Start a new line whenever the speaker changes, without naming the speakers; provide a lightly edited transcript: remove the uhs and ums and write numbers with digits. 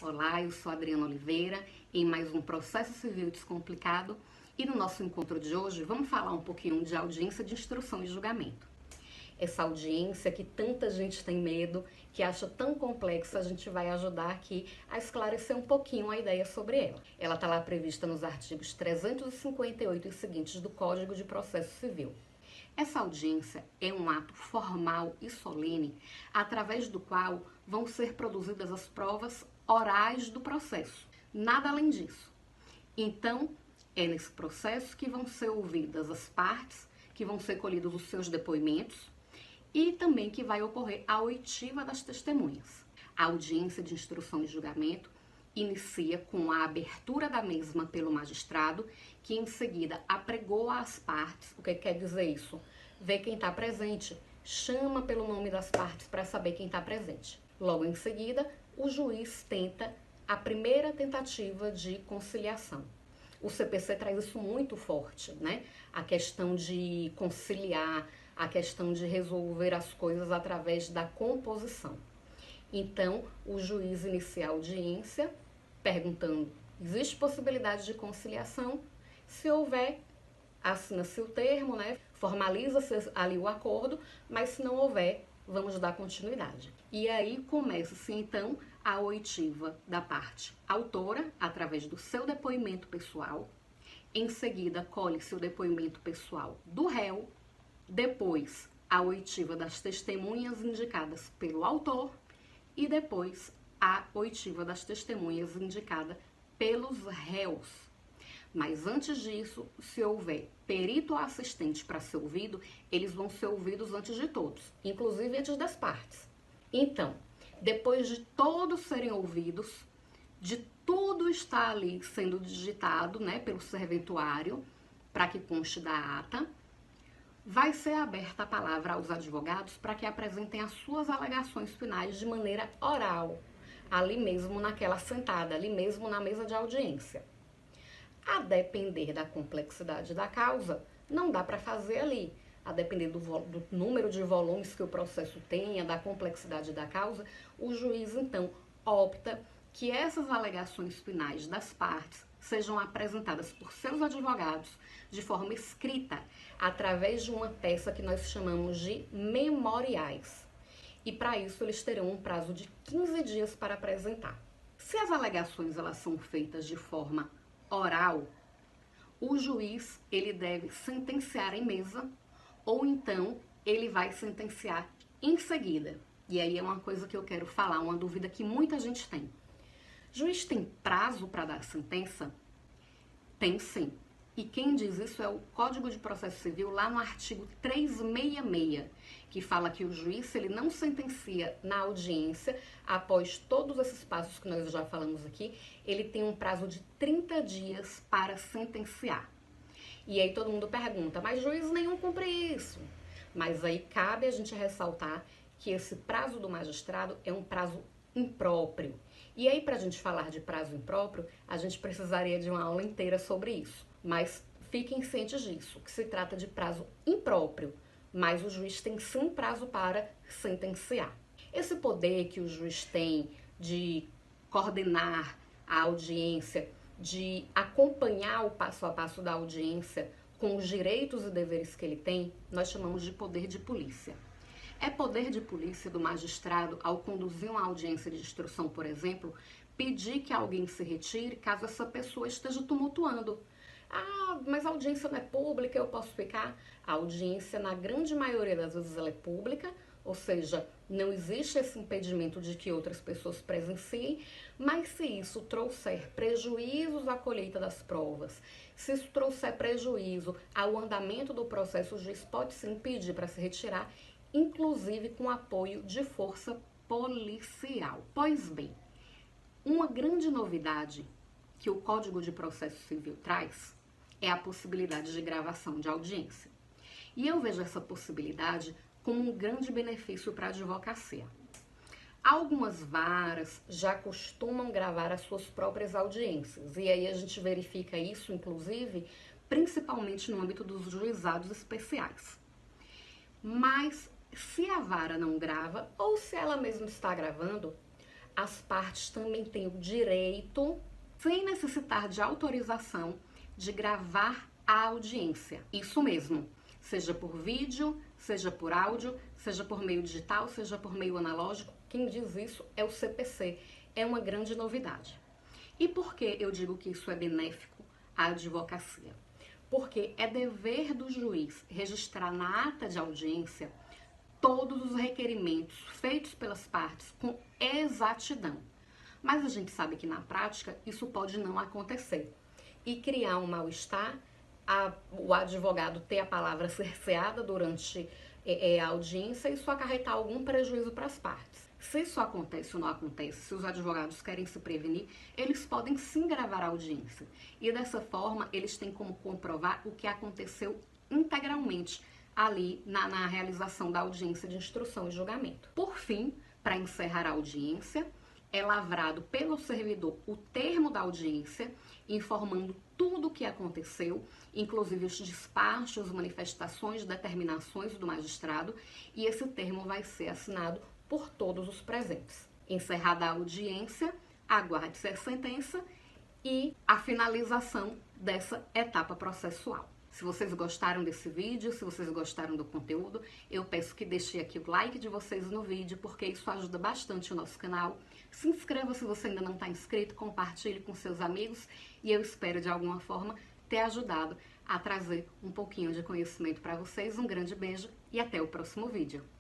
Olá, eu sou Adriana Oliveira, em mais um Processo Civil Descomplicado, e no nosso encontro de hoje vamos falar um pouquinho de audiência de instrução e julgamento. Essa audiência que tanta gente tem medo, que acha tão complexa, a gente vai ajudar aqui a esclarecer um pouquinho a ideia sobre ela. Ela está lá prevista nos artigos 358 e seguintes do Código de Processo Civil. Essa audiência é um ato formal e solene, através do qual vão ser produzidas as provas orais do processo. Nada além disso. Então, é nesse processo que vão ser ouvidas as partes, que vão ser colhidos os seus depoimentos e também que vai ocorrer a oitiva das testemunhas. A audiência de instrução e julgamento inicia com a abertura da mesma pelo magistrado, que em seguida apregoa as partes. O que quer dizer isso? Vê quem está presente, chama pelo nome das partes para saber quem está presente. Logo em seguida, o juiz tenta a primeira tentativa de conciliação. O CPC traz isso muito forte, né? A questão de conciliar, a questão de resolver as coisas através da composição. Então, o juiz inicia a audiência perguntando: existe possibilidade de conciliação? Se houver, assina-se o termo, né? Formaliza-se ali o acordo, mas se não houver, vamos dar continuidade. E aí começa-se então a oitiva da parte autora, através do seu depoimento pessoal. Em seguida, colhe-se o depoimento pessoal do réu. Depois, a oitiva das testemunhas indicadas pelo autor. E depois, a oitiva das testemunhas indicada pelos réus. Mas antes disso, se houver perito ou assistente para ser ouvido, eles vão ser ouvidos antes de todos, inclusive antes das partes. Então, depois de todos serem ouvidos, de tudo estar ali sendo digitado, né, pelo serventuário, para que conste da ata, vai ser aberta a palavra aos advogados para que apresentem as suas alegações finais de maneira oral, ali mesmo naquela sentada, ali mesmo na mesa de audiência. A depender da complexidade da causa, não dá para fazer ali. A depender do número de volumes que o processo tenha, da complexidade da causa, o juiz, então, opta que essas alegações finais das partes sejam apresentadas por seus advogados de forma escrita, através de uma peça que nós chamamos de memoriais. E para isso eles terão um prazo de 15 dias para apresentar. Se as alegações elas são feitas de forma oral, o juiz ele deve sentenciar em mesa ou então ele vai sentenciar em seguida. E aí é uma coisa que eu quero falar, uma dúvida que muita gente tem. Juiz tem prazo para dar sentença? Tem sim. E quem diz isso é o Código de Processo Civil, lá no artigo 366, que fala que o juiz, se ele não sentencia na audiência, após todos esses passos que nós já falamos aqui, ele tem um prazo de 30 dias para sentenciar. E aí todo mundo pergunta, mas juiz nenhum cumpre isso. Mas aí cabe a gente ressaltar que esse prazo do magistrado é um prazo impróprio. E aí, para a gente falar de prazo impróprio, a gente precisaria de uma aula inteira sobre isso. Mas fiquem cientes disso, que se trata de prazo impróprio, mas o juiz tem sim prazo para sentenciar. Esse poder que o juiz tem de coordenar a audiência, de acompanhar o passo a passo da audiência com os direitos e deveres que ele tem, nós chamamos de poder de polícia. É poder de polícia do magistrado, ao conduzir uma audiência de instrução, por exemplo, pedir que alguém se retire caso essa pessoa esteja tumultuando. Ah, mas a audiência não é pública, eu posso ficar? A audiência, na grande maioria das vezes, ela é pública, ou seja, não existe esse impedimento de que outras pessoas presenciem, mas se isso trouxer prejuízos à colheita das provas, se isso trouxer prejuízo ao andamento do processo, o juiz pode sim pedir para se retirar, inclusive com apoio de força policial. Pois bem, uma grande novidade que o Código de Processo Civil traz é a possibilidade de gravação de audiência. E eu vejo essa possibilidade como um grande benefício para a advocacia. Algumas varas já costumam gravar as suas próprias audiências, e aí a gente verifica isso, inclusive, principalmente no âmbito dos juizados especiais. Mas se a vara não grava, ou se ela mesma está gravando, as partes também têm o direito, sem necessitar de autorização, de gravar a audiência. Isso mesmo, seja por vídeo, seja por áudio, seja por meio digital, seja por meio analógico. Quem diz isso é o CPC. É uma grande novidade. E por que eu digo que isso é benéfico à advocacia? Porque é dever do juiz registrar na ata de audiência todos os requerimentos feitos pelas partes com exatidão. Mas a gente sabe que na prática isso pode não acontecer e criar um mal-estar, o advogado ter a palavra cerceada durante a audiência e isso acarretar algum prejuízo para as partes. Se isso acontece ou não acontece, se os advogados querem se prevenir, eles podem sim gravar a audiência. E dessa forma, eles têm como comprovar o que aconteceu integralmente ali na realização da audiência de instrução e julgamento. Por fim, para encerrar a audiência, é lavrado pelo servidor o termo da audiência, informando tudo o que aconteceu, inclusive os despachos, manifestações, determinações do magistrado, e esse termo vai ser assinado por todos os presentes. Encerrada a audiência, aguarde-se a sentença e a finalização dessa etapa processual. Se vocês gostaram desse vídeo, se vocês gostaram do conteúdo, eu peço que deixem aqui o like de vocês no vídeo, porque isso ajuda bastante o nosso canal. Se inscreva se você ainda não está inscrito, compartilhe com seus amigos e eu espero de alguma forma ter ajudado a trazer um pouquinho de conhecimento para vocês. Um grande beijo e até o próximo vídeo.